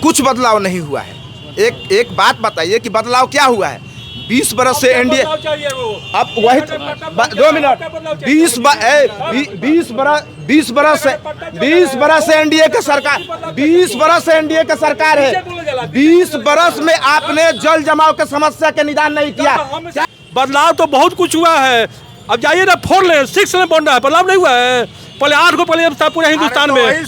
कुछ बदलाव नहीं हुआ है। एक बात बताइए कि बदलाव क्या हुआ है? 20 बरस से एनडीए, अब वही 2 मिनट, 20 बरस से एनडीए का सरकार, 20 बरस से एनडीए का सरकार है। 20 बरस में आपने जल जमाव के समस्या के निदान नहीं किया। बदलाव तो बहुत कुछ हुआ है। अब जाइए ना, 4 लेन 6 लेन बन रहा है, बदलाव नहीं हुआ है। पहले 8 को पहले पूरे हिंदुस्तान में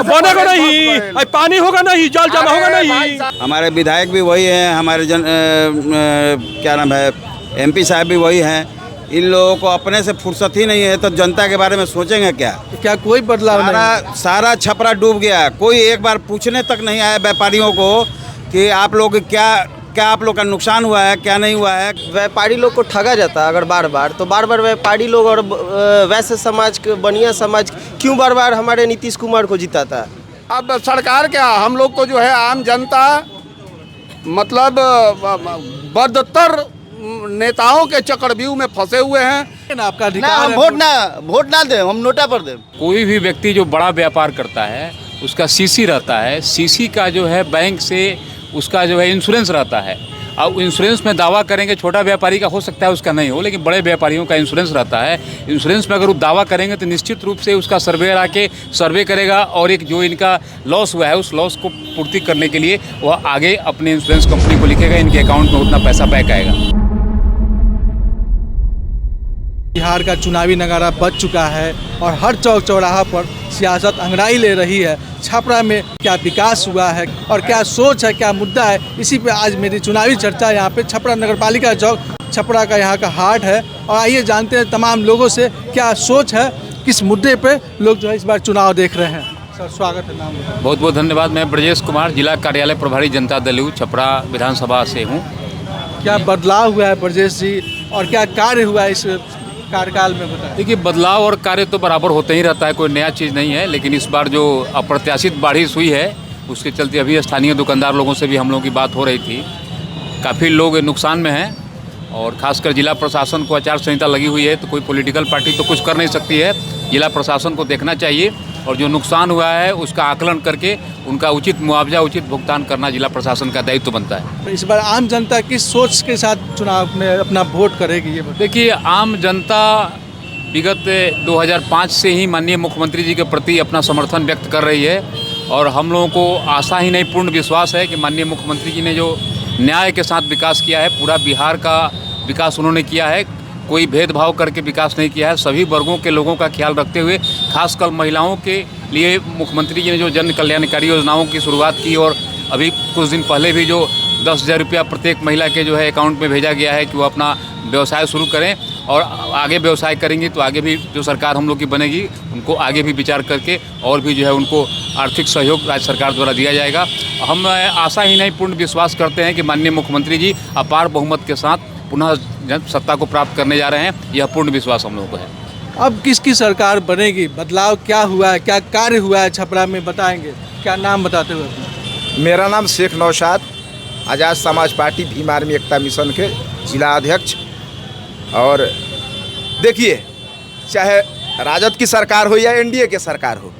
बनेगा नहीं, पानी होगा नहीं, जल जमा होगा नहीं। हमारे विधायक भी वही हैं, हमारे क्या नाम है, एमपी साहब भी वही हैं। इन लोगों को अपने से फुर्सत ही नहीं है, तो जनता के बारे में सोचेंगे क्या? क्या कोई बदलाव नहीं? सारा छपरा डूब गया। कोई एक बार पूछने तक नहीं आया व्यापारियों को कि आप लोग क्या आप लोग का नुकसान हुआ है, क्या नहीं हुआ है। व्यापारी लोग को ठगा जाता है अगर बार बार व्यापारी लोग और वैसे समाज बनिया समाज क्यों बार बार हमारे नीतीश कुमार को जिताता है? अब सरकार क्या, हम लोग तो जो है आम जनता मतलब बदतर नेताओं के चक्रव्यूह में फंसे हुए हैं। आपका हम वोट ना दे, हम नोटा पर दे। कोई भी व्यक्ति जो बड़ा व्यापार करता है उसका सीसी रहता है। सीसी का जो है बैंक से उसका जो है इंश्योरेंस रहता है। अब इंश्योरेंस में दावा करेंगे, छोटा व्यापारी का हो सकता है उसका नहीं हो, लेकिन बड़े व्यापारियों का इंश्योरेंस रहता है। इंश्योरेंस में अगर वो दावा करेंगे तो निश्चित रूप से उसका सर्वेयर आके सर्वे करेगा और एक जो इनका लॉस हुआ है उस लॉस को पूर्ति करने के लिए वह आगे अपने इंश्योरेंस कंपनी को लिखेगा, इनके अकाउंट में उतना पैसा बैक आएगा। बिहार का चुनावी नगारा बज चुका है और हर चौक चौराहा पर सियासत अंगड़ाई ले रही है। छपरा में क्या विकास हुआ है और क्या सोच है, क्या मुद्दा है, इसी पे आज मेरी चुनावी चर्चा यहाँ पे छपरा नगरपालिका चौक, छपरा का यहाँ का हार्ट है। और आइए जानते हैं तमाम लोगों से क्या सोच है, किस मुद्दे पे लोग जो है इस बार चुनाव देख रहे हैं। सर स्वागत है, नाम बहुत बहुत धन्यवाद। मैं ब्रजेश कुमार, जिला कार्यालय प्रभारी जनता दल यू छपरा विधानसभा से हूँ। क्या बदलाव हुआ है ब्रजेश जी और क्या कार्य हुआ है इस कार्यकाल में, बताएं? देखिए, बदलाव और कार्य तो बराबर होते ही रहता है, कोई नया चीज़ नहीं है। लेकिन इस बार जो अप्रत्याशित बारिश हुई है उसके चलते अभी स्थानीय दुकानदार लोगों से भी हम लोगों की बात हो रही थी, काफ़ी लोग नुकसान में हैं। और खासकर जिला प्रशासन को आचार संहिता लगी हुई है, तो कोई पॉलिटिकल पार्टी तो कुछ कर नहीं सकती है। जिला प्रशासन को देखना चाहिए और जो नुकसान हुआ है उसका आकलन करके उनका उचित मुआवजा, उचित भुगतान करना जिला प्रशासन का दायित्व बनता है। इस बार आम जनता किस सोच के साथ चुनाव में अपना वोट करेगी, ये देखिए, आम जनता विगत 2005 से ही माननीय मुख्यमंत्री जी के प्रति अपना समर्थन व्यक्त कर रही है और हम लोगों को आशा ही नहीं पूर्ण विश्वास है कि माननीय मुख्यमंत्री जी ने जो न्याय के साथ विकास किया है, पूरा बिहार का विकास उन्होंने किया है। कोई भेदभाव करके विकास नहीं किया है। सभी वर्गों के लोगों का ख्याल रखते हुए खासकर महिलाओं के लिए मुख्यमंत्री जी ने जो जन कल्याणकारी योजनाओं की शुरुआत की और अभी कुछ दिन पहले भी जो 10,000 रुपया प्रत्येक महिला के जो है अकाउंट में भेजा गया है कि वो अपना व्यवसाय शुरू करें और आगे व्यवसाय करेंगी तो आगे भी जो सरकार हम लोग की बनेगी उनको आगे भी विचार करके और भी जो है उनको आर्थिक सहयोग राज्य सरकार द्वारा दिया जाएगा। हम आशा ही नहीं पूर्ण विश्वास करते हैं कि माननीय मुख्यमंत्री जी अपार बहुमत के साथ पुनः सत्ता को प्राप्त करने जा रहे हैं। यह पूर्ण विश्वास हम लोगों को है। अब किसकी सरकार बनेगी, बदलाव क्या हुआ है, क्या कार्य हुआ है छपरा में, बताएंगे? क्या नाम बताते हुए? मेरा नाम शेख नौशाद, आज़ाद समाज पार्टी भीम आर्मी एकता मिशन के जिला अध्यक्ष। और देखिए, चाहे राजद की सरकार हो या एनडीए की सरकार हो,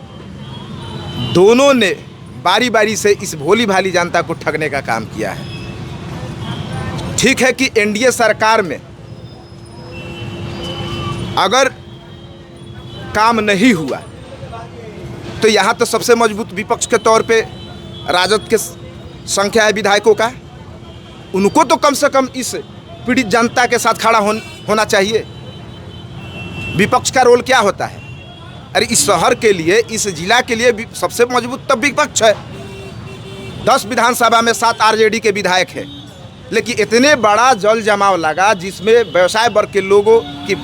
दोनों ने बारी बारी से इस भोली भाली जनता को ठगने का काम किया है। ठीक है कि एनडीए सरकार में अगर काम नहीं हुआ तो यहाँ तो सबसे मजबूत विपक्ष के तौर पे राजद के संख्या है विधायकों का, उनको तो कम से कम इस पीड़ित जनता के साथ खड़ा होना चाहिए। विपक्ष का रोल क्या होता है? अरे इस शहर के लिए, इस जिला के लिए सबसे मजबूत तब विपक्ष है। 10 विधानसभा में 7 आरजेडी के विधायक हैं, लेकिन इतने बड़ा जल जमाव लगा जिसमें व्यवसाय वर्ग के लोगों की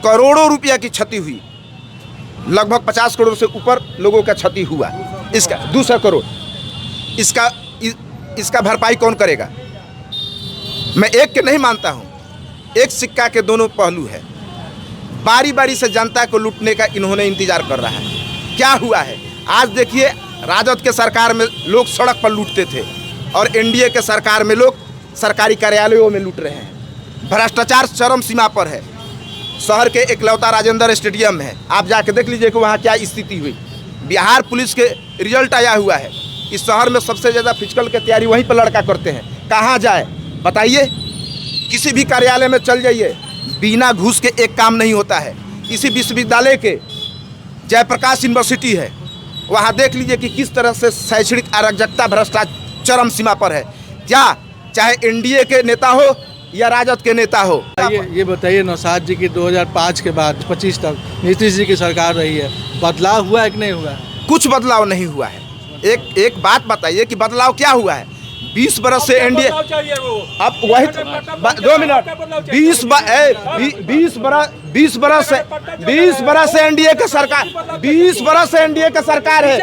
करोड़ों रुपया की क्षति हुई, लगभग 50 करोड़ से ऊपर लोगों का क्षति हुआ। इसका 200 करोड़, इसका भरपाई कौन करेगा? मैं एक के नहीं मानता हूँ, एक सिक्का के दोनों पहलू है। बारी बारी से जनता को लूटने का इन्होंने इंतजार कर रहा है। क्या हुआ है आज देखिए, राजद के सरकार में लोग सड़क पर लूटते थे और एनडीए के सरकार में लोग सरकारी कार्यालयों में लूट रहे हैं। भ्रष्टाचार चरम सीमा पर है। शहर के एकलौता राजेंद्र स्टेडियम है, आप जाके देख लीजिए कि वहाँ क्या स्थिति हुई। बिहार पुलिस के रिजल्ट आया हुआ है। इस शहर में सबसे ज़्यादा फिजिकल की तैयारी वहीं पर लड़का करते हैं। कहाँ जाए बताइए? किसी भी कार्यालय में चल जाइए, बिना घूस के एक काम नहीं होता है। इसी विश्वविद्यालय के जयप्रकाश यूनिवर्सिटी है, वहाँ देख लीजिए कि किस तरह से शैक्षणिक अराजकता भ्रष्टाचार चरम सीमा पर है। क्या चाहे एनडीए के नेता हो या राजद के नेता हो। ये बताइए नौशाद जी की 2005 के बाद 25 तक नीतीश जी की सरकार रही है, बदलाव हुआ है कि नहीं हुआ है? कुछ बदलाव नहीं हुआ है। एक बात बताइए कि बदलाव क्या हुआ है? 20 बरस से एनडीए, अब वही 2 मिनट, 20 बरस से एनडीए का सरकार, 20 बरस से एनडीए का सरकार है।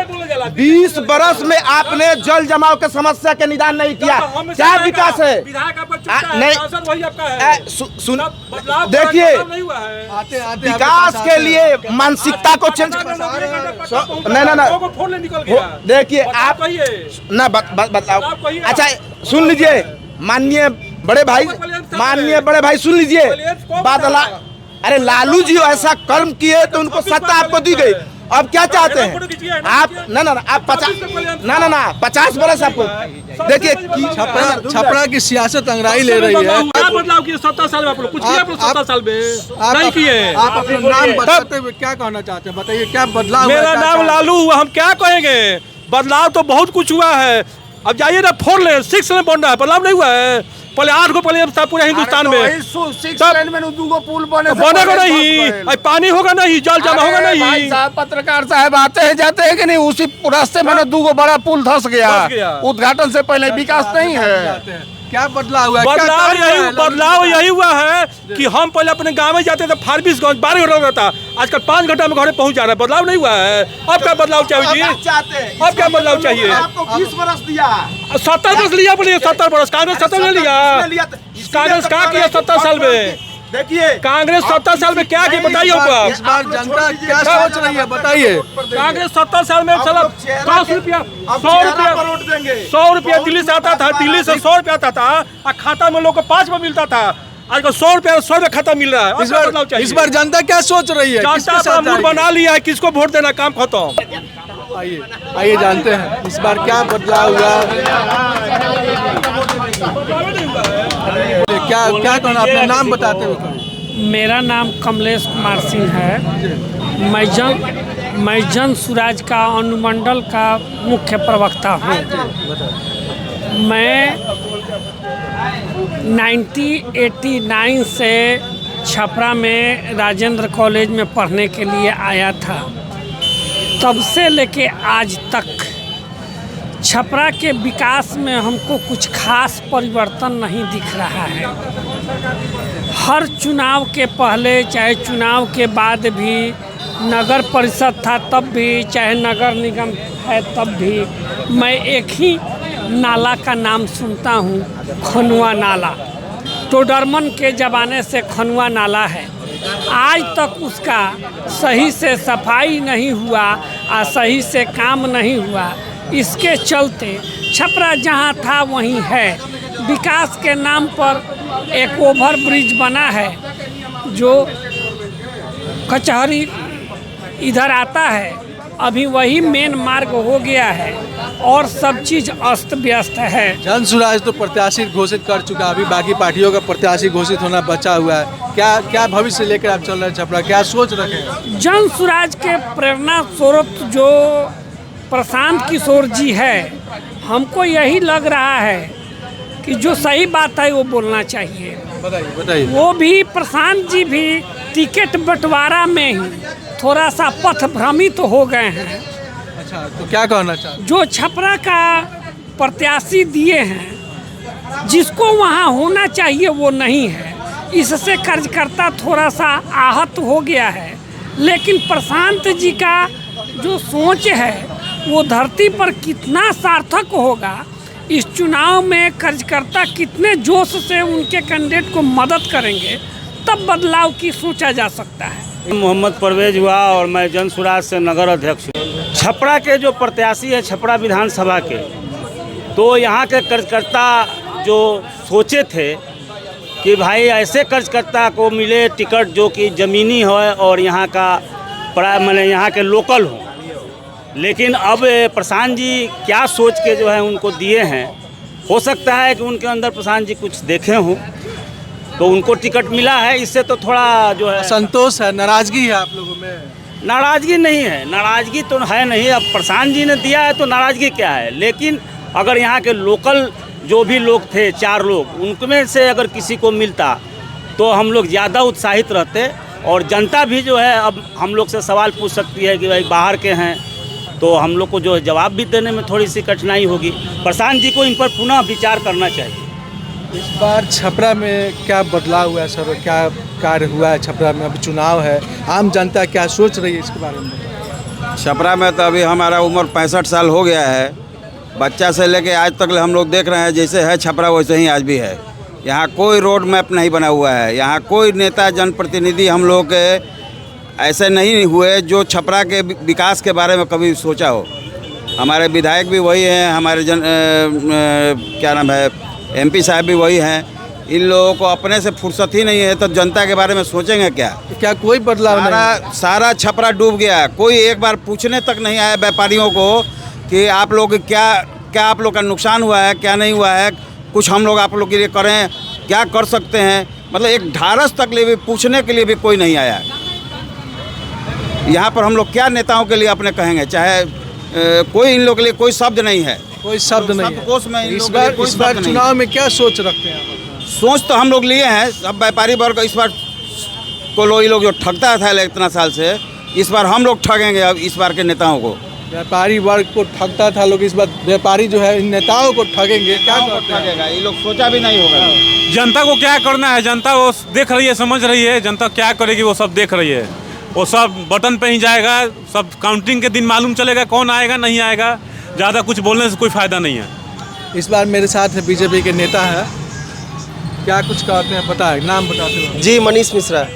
20 बरस में आपने जल जमाव के समस्या के निदान नहीं किया। क्या विकास है? नहीं, देखिए, विकास के लिए मानसिकता को चेंज नहीं, देखिए आप ना बदलाव। अच्छा सुन लीजिए, माननीय बड़े भाई सुन लीजिए, बदला। अरे लालू जी ऐसा कर्म किए तो उनको सत्ता आपको दी गई। अब क्या चाहते हैं आप? ना आप 50 बरस आपको देखिए। छपरा की सियासत अंगड़ाई ले रही है। क्या बदलाव किए 70 साल में? आप लोग कुछ किया 70 साल में? नहीं किए। आप अपना नाम बताते हुए क्या कहना चाहते हैं? बताइए क्या बदलाव? मेरा नाम लालू हुआ, हम क्या कहेंगे? बदलाव तो बहुत कुछ हुआ है। अब जाइए ना 4 लेन 6 लेन बन रहा है, बदलाव नहीं हुआ है। पहले 8 को पहले पूरे हिंदुस्तान में 6 लेन में 2 पुल बनेगा नहीं, पानी होगा नहीं, जल जमा होगा नहीं। पत्रकार साहब आते हैं जाते हैं कि नहीं, उसी रास्ते में 2 बड़ा पुल धस गया। उद्घाटन से पहले विकास नहीं है। क्या बदलाव हुआ? बदलाव यही हुआ है कि हम पहले अपने गाँव में जाते थे, 12 घंटा लगता था, आजकल 5 घंटा में घर पहुंच जा रहा है। बदलाव नहीं हुआ है। अब क्या बदलाव चाहिए जी? अब क्या बदलाव चाहिए? आपको 20 बरस दिया, 70 बरस लिया, बोलिए 70 बरस। कांग्रेस 70 में लिया। कांग्रेस क्या किया 70 साल में? देखिए कांग्रेस 70 साल में क्या किया बताइए हमको। इस बार जनता क्या सोच रही है बताइए? कांग्रेस 70 साल में चलो 100 रुपया दिल्ली से आता था, दिल्ली से 100 रुपया आता था और खाता में लोग को 5 में मिलता था। आजकल 100 रुपया खाता मिल रहा है। इस बार जनता क्या सोच रही है? जनता मूड बना लिया है, किसको वोट देना, काम खत्म। आइए जानते हैं इस बार क्या बदलाव हुआ। क्या कहना? अपना नाम बताते हुए। मेरा नाम कमलेश कुमार सिंह है। मैं जन सुराज का अनुमंडल का मुख्य प्रवक्ता हूँ। मैं 1989 से छपरा में राजेंद्र कॉलेज में पढ़ने के लिए आया था। तब से लेके आज तक छपरा के विकास में हमको कुछ खास परिवर्तन नहीं दिख रहा है। हर चुनाव के पहले चाहे चुनाव के बाद भी, नगर परिषद था तब भी, चाहे नगर निगम है तब भी, मैं एक ही नाला का नाम सुनता हूँ, खनुआ नाला। टोडरमन के ज़माने से खनुआ नाला है। आज तक उसका सही से सफाई नहीं हुआ और सही से काम नहीं हुआ। इसके चलते छपरा जहाँ था वहीं है। विकास के नाम पर एक ओवर ब्रिज बना है जो कचहरी इधर आता है, अभी वही मेन मार्ग हो गया है और सब चीज़ अस्त व्यस्त है। जन सुराज तो प्रत्याशी घोषित कर चुका, अभी बाकी पार्टियों का प्रत्याशी घोषित होना बचा हुआ है। क्या भविष्य लेकर आप चल रहे हैं छपरा? क्या सोच रखे हैं? जन सुराज के प्रेरणा स्रोत जो प्रशांत किशोर जी है, हमको यही लग रहा है कि जो सही बात है वो बोलना चाहिए। बताइए। वो भी प्रशांत जी भी टिकट बंटवारा में ही थोड़ा सा पथ भ्रमित हो गए हैं। अच्छा, तो क्या कहना चाहते? जो छपरा का प्रत्याशी दिए हैं, जिसको वहाँ होना चाहिए वो नहीं है। इससे कार्यकर्ता थोड़ा सा आहत हो गया है। लेकिन प्रशांत जी का जो सोच है वो धरती पर कितना सार्थक होगा, इस चुनाव में कार्यकर्ता कितने जोश से उनके कैंडिडेट को मदद करेंगे, तब बदलाव की सोचा जा सकता है। मोहम्मद परवेज हुआ और मैं जन सुराज से नगर अध्यक्ष हूँ। छपरा के जो प्रत्याशी है छपरा विधानसभा के, तो यहाँ के कार्यकर्ता जो सोचे थे कि भाई ऐसे कार्यकर्ता को मिले टिकट जो कि ज़मीनी हो और यहाँ का यहाँ के लोकल हो, लेकिन अब प्रशांत जी क्या सोच के जो है उनको दिए हैं, हो सकता है कि उनके अंदर प्रशांत जी कुछ देखे हों तो उनको टिकट मिला है। इससे तो थोड़ा जो है संतोष है, नाराजगी है आप लोगों में? नाराज़गी नहीं है, नाराज़गी तो है नहीं। अब प्रशांत जी ने दिया है तो नाराज़गी क्या है। लेकिन अगर यहाँ के लोकल जो भी लोग थे 4 लोग, उनमें से अगर किसी को मिलता तो हम लोग ज़्यादा उत्साहित रहते। और जनता भी जो है अब हम लोग से सवाल पूछ सकती है कि भाई बाहर के हैं, तो हम लोग को जो है जवाब भी देने में थोड़ी सी कठिनाई होगी। प्रशांत जी को इन पर पुनः विचार करना चाहिए। इस बार छपरा में क्या बदलाव हुआ है सर? क्या कार्य हुआ है छपरा में? अभी चुनाव है, आम जनता क्या सोच रही है इसके बारे में? छपरा में तो अभी हमारा उम्र 65 साल हो गया है। बच्चा से लेके आज तक हम लोग देख रहे हैं, जैसे है छपरा वैसे ही आज भी है। यहाँ कोई रोड मैप नहीं बना हुआ है। यहाँ कोई नेता जनप्रतिनिधि हम लोग के ऐसे नहीं हुए जो छपरा के विकास के बारे में कभी सोचा हो। हमारे विधायक भी वही हैं, हमारे क्या नाम है MP साहब भी वही हैं। इन लोगों को अपने से फुर्सत ही नहीं है तो जनता के बारे में सोचेंगे क्या? क्या कोई बदलाव नहीं? सारा छपरा डूब गया। कोई एक बार पूछने तक नहीं आया व्यापारियों को कि आप लोग क्या आप लोग का नुकसान हुआ है, क्या नहीं हुआ है, कुछ हम लोग आप लोग के लिए करें, क्या कर सकते हैं। मतलब एक ढारस तक लिए भी पूछने के लिए भी कोई नहीं आया। यहाँ पर हम लोग क्या नेताओं के लिए अपने कहेंगे, चाहे कोई इन लोग के लिए कोई शब्द नहीं है, कोई शब्द नहीं है। कोष में इस बार चुनाव में क्या सोच रखते हैं आप? सोच तो हम लोग लिए हैं, सब व्यापारी वर्ग इस बार को लोग जो ठगता था इतना साल से, इस बार हम लोग ठगेंगे। अब इस बार के नेताओं को, व्यापारी वर्ग को ठगता था लोग, इस बार व्यापारी जो है इन नेताओं को ठगेंगे। क्या ठगेगा? ये लोग सोचा भी नहीं होगा। जनता को क्या करना है, जनता वो देख रही है, समझ रही है। जनता क्या करेगी वो सब देख रही है। वो सब बटन पे ही जाएगा, सब काउंटिंग के दिन मालूम चलेगा कौन आएगा नहीं आएगा। ज़्यादा कुछ बोलने से कोई फ़ायदा नहीं है। इस बार मेरे साथ बीजेपी के नेता है, क्या कुछ कहते हैं पता है? नाम बताते हो? जी, मनीष मिश्रा।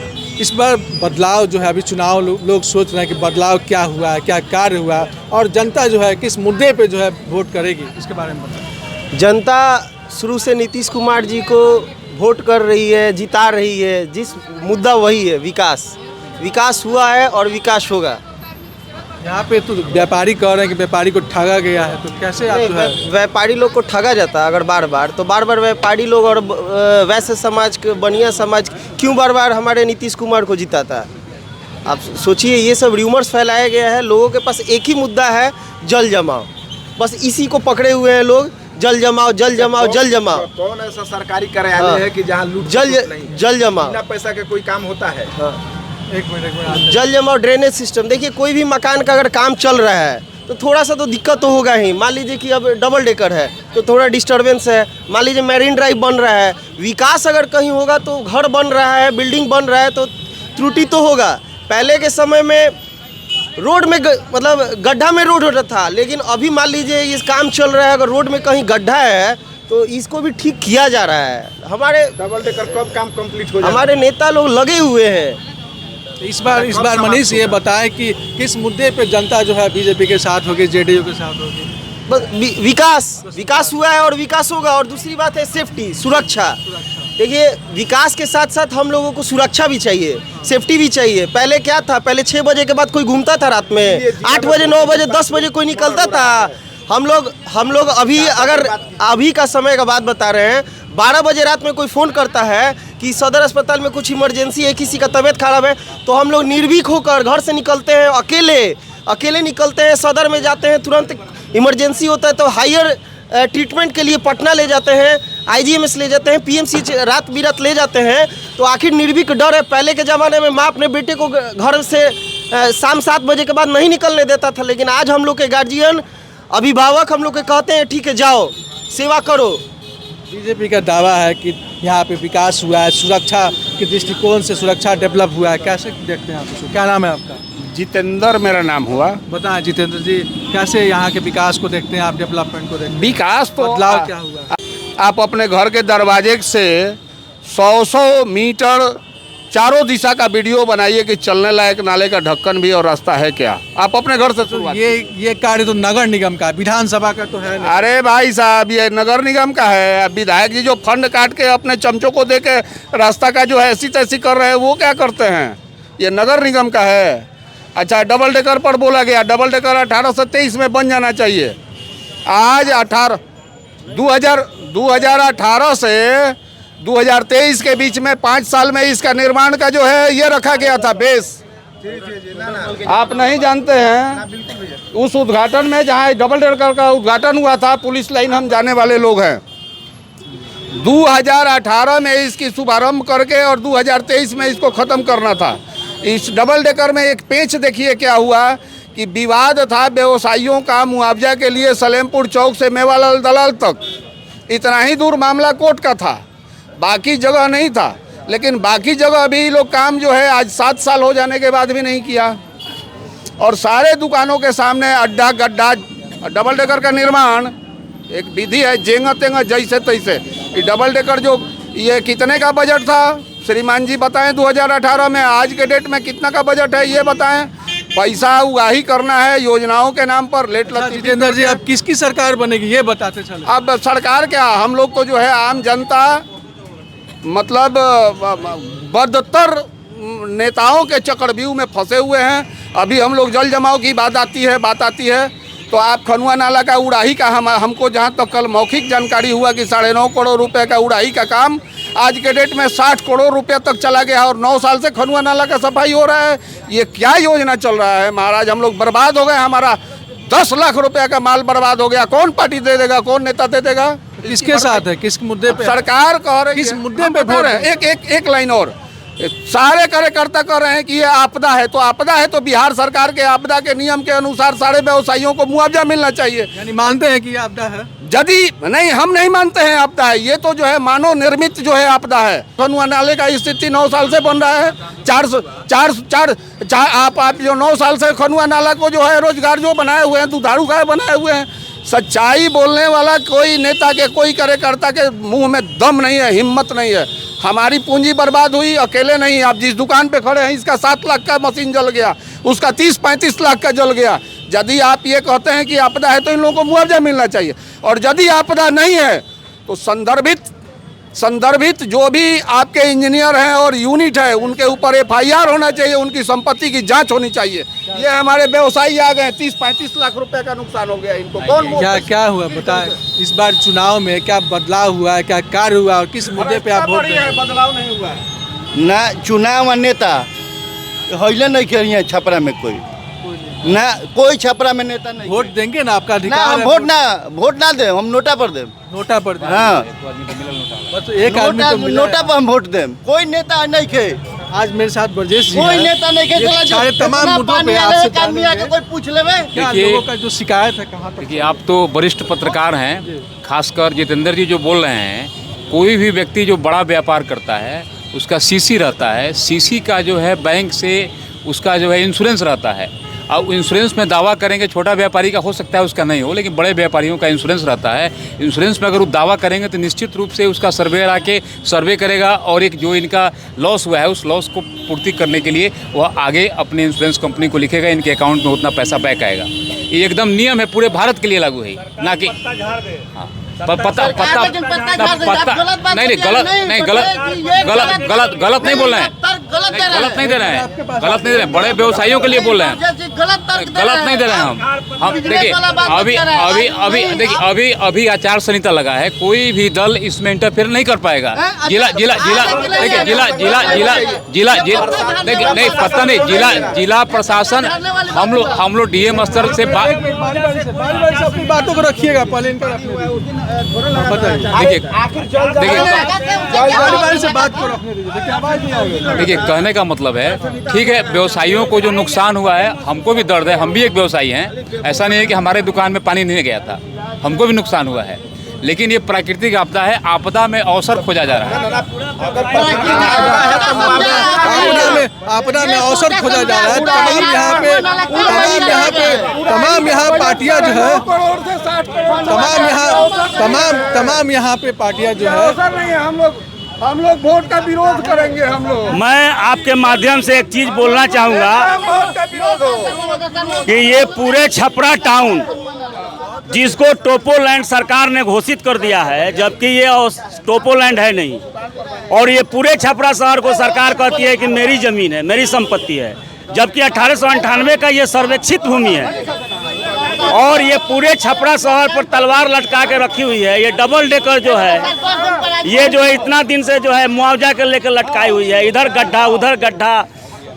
इस बार बदलाव जो है, अभी चुनाव लोग सोच रहे हैं कि बदलाव क्या हुआ है, क्या कार्य हुआ है, और जनता जो है किस मुद्दे पे जो है वोट करेगी, इसके बारे में बताएं। जनता शुरू से नीतीश कुमार जी को वोट कर रही है, जिता रही है। जिस मुद्दा वही है, विकास हुआ है और विकास होगा। यहाँ पे तो व्यापारी कह रहे हैं कि व्यापारी को ठगा गया है, तो कैसे आप जो है? व्यापारी लोग को ठगा जाता है अगर बार बार, तो बार बार व्यापारी लोग और वैसे समाज के बनिया समाज क्यों बार बार हमारे नीतीश कुमार को जिताता है? आप सोचिए, ये सब र्यूमर्स फैलाया गया है। लोगों के पास एक ही मुद्दा है, जल जमाओ। बस इसी को पकड़े हुए हैं लोग, जल जमाओ जल जमाओ जल जमाओ। कौन ऐसा सरकारी कार्यालय है कि जहाँ लूट जल जमाओ, बिना पैसा के कोई काम होता है? एक मिनट। जल जमाओ, ड्रेनेज सिस्टम। देखिए, कोई भी मकान का अगर काम चल रहा है तो थोड़ा सा तो दिक्कत तो होगा ही। मान लीजिए कि अब डबल डेकर है तो थोड़ा डिस्टरबेंस है। मान लीजिए मैरीन ड्राइव बन रहा है, विकास अगर कहीं होगा तो घर बन रहा है, बिल्डिंग बन रहा है, तो त्रुटि तो होगा। पहले के समय में रोड में मतलब गड्ढा में रोड होता था, लेकिन अभी मान लीजिए इस काम चल रहा है, अगर रोड में कहीं गड्ढा है तो इसको भी ठीक किया जा रहा है। हमारे डबल डेकर कब काम कंप्लीट हो जाएगा? हमारे नेता लोग लगे हुए हैं। इस बार मनीष ये बताएं कि किस मुद्दे पे जनता जो है बीजेपी के साथ होगी, जेडीयू के साथ होगी? बस विकास हुआ है और विकास होगा। और दूसरी बात है सेफ्टी, सुरक्षा। देखिए, विकास के साथ साथ हम लोगों को सुरक्षा भी चाहिए, सेफ्टी भी चाहिए। पहले क्या था, पहले 6 बजे के बाद कोई घूमता था रात में, 8 बजे 9 बजे 10 बजे कोई निकलता था। हम लोग अभी अगर अभी का समय का बात बता रहे हैं, 12 बजे रात में कोई फ़ोन करता है कि सदर अस्पताल में कुछ इमरजेंसी है, किसी का तबीयत खराब है, तो हम लोग निर्भीक होकर घर से निकलते हैं, अकेले निकलते हैं, सदर में जाते हैं। तुरंत इमरजेंसी होता है तो हायर ट्रीटमेंट के लिए पटना ले जाते हैं, IGMS ले जाते हैं, PMC रात बिरात ले जाते हैं। तो आखिर निर्भीक डर है। पहले के ज़माने में माँ अपने बेटे को घर से शाम 7 बजे के बाद नहीं निकलने देता था, लेकिन आज हम लोग के गार्जियन, अभिभावक हम लोग के कहते हैं ठीक है जाओ, सेवा करो। बीजेपी का दावा है कि यहाँ पे विकास हुआ है, सुरक्षा के दृष्टिकोण से सुरक्षा डेवलप हुआ है। कैसे देखते हैं आप उसको? क्या नाम है आपका? जितेंद्र मेरा नाम हुआ। बताएं जितेंद्र जी, कैसे यहाँ के विकास को देखते हैं आप, डेवलपमेंट को देखते हैं? विकास तो बदलाव क्या हुआ? आप अपने घर के दरवाजे से 100 मीटर चारों दिशा का वीडियो बनाइए कि चलने लायक नाले का ढक्कन भी और रास्ता है क्या। आप अपने घर से शुरुआत। ये कार्य तो नगर निगम का, विधानसभा का तो है नहीं। अरे भाई साहब, ये नगर निगम का है। विधायक जी जो फंड काट के अपने चमचों को दे के रास्ता का जो है ऐसी तैसी कर रहे हैं, वो क्या करते हैं? ये नगर निगम का है। अच्छा, डबल डेकर पर बोला गया, डबल डेकर 1823 में बन जाना चाहिए। आज 2018 से 2023 के बीच में 5 साल में इसका निर्माण का जो है ये रखा गया था बेस। आप नहीं जानते हैं, उस उद्घाटन में जहाँ डबल डेकर का उद्घाटन हुआ था, पुलिस लाइन हम जाने वाले लोग हैं। 2018 में इसकी शुभारंभ करके और 2023 में इसको ख़त्म करना था। इस डबल डेकर में एक पेच देखिए क्या हुआ कि विवाद था व्यवसायियों का मुआवजा के लिए सलेमपुर चौक से मेवालाल दलाल तक, इतना ही दूर मामला कोर्ट का था, बाकी जगह नहीं था। लेकिन बाकी जगह भी लोग काम जो है आज 7 साल हो जाने के बाद भी नहीं किया, और सारे दुकानों के सामने अड्डा गड्ढा। डबल डेकर का निर्माण एक विधि है, जेंगा तेंगा जैसे तैसे। ये डबल डेकर जो ये कितने का बजट था श्रीमान जी बताएं 2018 में, आज के डेट में कितना का बजट है ये बताएं। पैसा उगाही करना है योजनाओं के नाम पर, लेट लतीफ़ी। जितेंद्र जी, अब किसकी सरकार बनेगी ये बताते चले। अब सरकार क्या, हम लोग तो जो है आम जनता, मतलब बदतर नेताओं के चक्रव्यूह में फंसे हुए हैं। अभी हम लोग जल जमाव की बात आती है तो आप खनुआ नाला का उड़ाही का हमको जहाँ तक कल मौखिक जानकारी हुआ कि 9.5 करोड़ रुपए का उड़ाही का काम आज के डेट में 60 करोड़ रुपए तक चला गया, और 9 साल से खनुआ नाला का सफाई हो रहा है। ये क्या योजना चल रहा है महाराज, हम लोग बर्बाद हो गए। हमारा 10 लाख रुपए का माल बर्बाद हो गया। कौन पार्टी दे देगा, कौन नेता दे देगा? किसके साथ है, किस मुद्दे पे सरकार कह रही है, किस मुद्दे पे वोट है? एक लाइन और, सारे कार्यकर्ता कह रहे हैं कि ये आपदा है, तो आपदा है तो बिहार सरकार के आपदा के नियम के अनुसार सारे व्यवसायियों को मुआवजा मिलना चाहिए। यानी मानते हैं कि ये आपदा है? यदि नहीं, हम नहीं मानते हैं आपदा है, ये तो जो है मानव निर्मित जो है आपदा है। खनुआ नाले का स्थिति 9 साल से बन रहा है। आप जो 9 साल से खनुआ नाला को जो है रोजगार जो बनाए हुए हैं, दुधारू गाय बनाए हुए हैं। सच्चाई बोलने वाला कोई नेता के, कोई कार्यकर्ता के मुंह में दम नहीं है, हिम्मत नहीं है। हमारी पूंजी बर्बाद हुई, अकेले नहीं। आप जिस दुकान पे खड़े हैं इसका 7 लाख का मशीन जल गया, उसका 30-35 लाख का जल गया। यदि आप ये कहते हैं कि आपदा है तो इन लोगों को मुआवजा मिलना चाहिए, और यदि आपदा नहीं है तो संदर्भित जो भी आपके इंजीनियर हैं और यूनिट है उनके ऊपर FIR होना चाहिए, उनकी संपत्ति की जांच होनी चाहिए। ये हमारे व्यवसायी आ गए, 30-35 लाख रुपए का नुकसान हो गया इनको। कौन क्या हुआ बताएं, इस बार चुनाव में क्या बदलाव हुआ है, क्या कार्य हुआ और किस मुद्दे पे आप वोट देंगे? बदलाव नहीं हुआ है ना, चुनाव और नेता हिले नहीं खेल है छपरा में कोई ना, कोई छपरा में नेता नहीं। वोट देंगे ना, आपका ना, अधिकार हम है। वोट ना दे, हम नोटा पर दे। नोटा पर दे? हाँ, बस एक आदमी तो मिला नोटा पर हम वोट दे, कोई नेता नहीं खे। आज मेरे साथ ब्रजेश जी कोई हैं। नेता नहीं खे। ये सारे तमाम मुद्दों पे आपसे जानेंगे। कोई पूछ लेवे क्या देखिए, लोगों का जो शिकायत है कहाँ तक? देखिए, आप तो वरिष्ठ पत्रकार हैं, खासकर जितेंद्र जी जो बोल रहे हैं, कोई भी व्यक्ति जो बड़ा व्यापार करता है उसका CC रहता है। CC का जो है बैंक से उसका जो है इंश्योरेंस रहता है। अब इंश्योरेंस में दावा करेंगे, छोटा व्यापारी का हो सकता है उसका नहीं हो, लेकिन बड़े व्यापारियों का इंश्योरेंस रहता है। इंश्योरेंस में अगर वो दावा करेंगे तो निश्चित रूप से उसका सर्वेयर आके सर्वे करेगा, और एक जो इनका लॉस हुआ है उस लॉस को पूर्ति करने के लिए वह आगे अपने इंश्योरेंस कंपनी को लिखेगा, इनके अकाउंट में उतना पैसा बैक आएगा। ये एकदम नियम है, पूरे भारत के लिए लागू है, ना कि हाँ पत्ता नहीं, गलत नहीं बोल रहे हैं, गलत नहीं दे रहे हैं, बड़े व्यवसायियों के लिए बोल रहे हैं, गलत नहीं दे रहे हैं हम। देखिए, अभी आचार संहिता लगा है, कोई भी दल इसमें इंटरफेयर नहीं कर पाएगा। जिला प्रशासन, हम लोग DM स्तर से अपनी बातों को रखिएगा, पहले इनका देखिए, कहने का मतलब है, ठीक है, व्यवसायियों को जो नुकसान हुआ है हमको भी दर्द है, हम भी एक व्यवसायी हैं। ऐसा नहीं है कि हमारे दुकान में पानी नहीं गया था, हमको भी नुकसान हुआ है, लेकिन ये प्राकृतिक आपदा है। आपदा में अवसर खोजा जा रहा है। आपदा में अवसर खोजा जा रहा है। तमाम यहाँ पार्टियां जो है, तमाम यहाँ पे पार्टियां जो है, हम लोग वोट का विरोध करेंगे। हम लोग, मैं आपके माध्यम से एक चीज़ बोलना चाहूँगा कि ये पूरे छपरा टाउन जिसको टोपोलैंड सरकार ने घोषित कर दिया है, जबकि ये टोपोलैंड है नहीं, और ये पूरे छपरा शहर को सरकार कहती है कि मेरी ज़मीन है, मेरी संपत्ति है, जबकि 1898 का ये सर्वेक्षित भूमि है और ये पूरे छपरा शहर पर तलवार लटका के रखी हुई है। ये डबल डेकर जो है ये जो है इतना दिन से जो है मुआवजा के लेकर लटकाई हुई है, इधर गड्ढा उधर गड्ढा,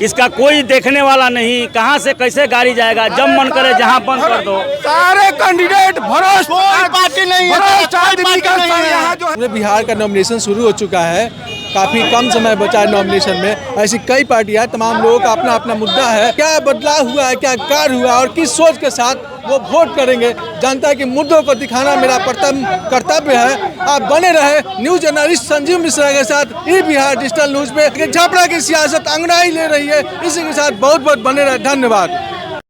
इसका कोई देखने वाला नहीं, कहाँ से कैसे गाड़ी जाएगा, जब मन करे जहाँ बंद कर दो। सारे कैंडिडेट भरोसे पार्टी नहीं है। पूरे बिहार का नॉमिनेशन शुरू हो चुका है, काफ़ी कम समय बचा है नॉमिनेशन में। ऐसी कई पार्टियां, तमाम लोगों का अपना अपना मुद्दा है। क्या बदलाव हुआ है, क्या कार्य हुआ और किस सोच के साथ वो वोट करेंगे, जनता के मुद्दों को दिखाना मेरा प्रथम कर्तव्य है। आप बने रहे न्यूज जर्नलिस्ट संजीव मिश्रा के साथ ई बिहार डिजिटल न्यूज पे। छपरा की सियासत अंगड़ाई ले रही है, इसी के साथ बहुत बहुत बने रहे। धन्यवाद।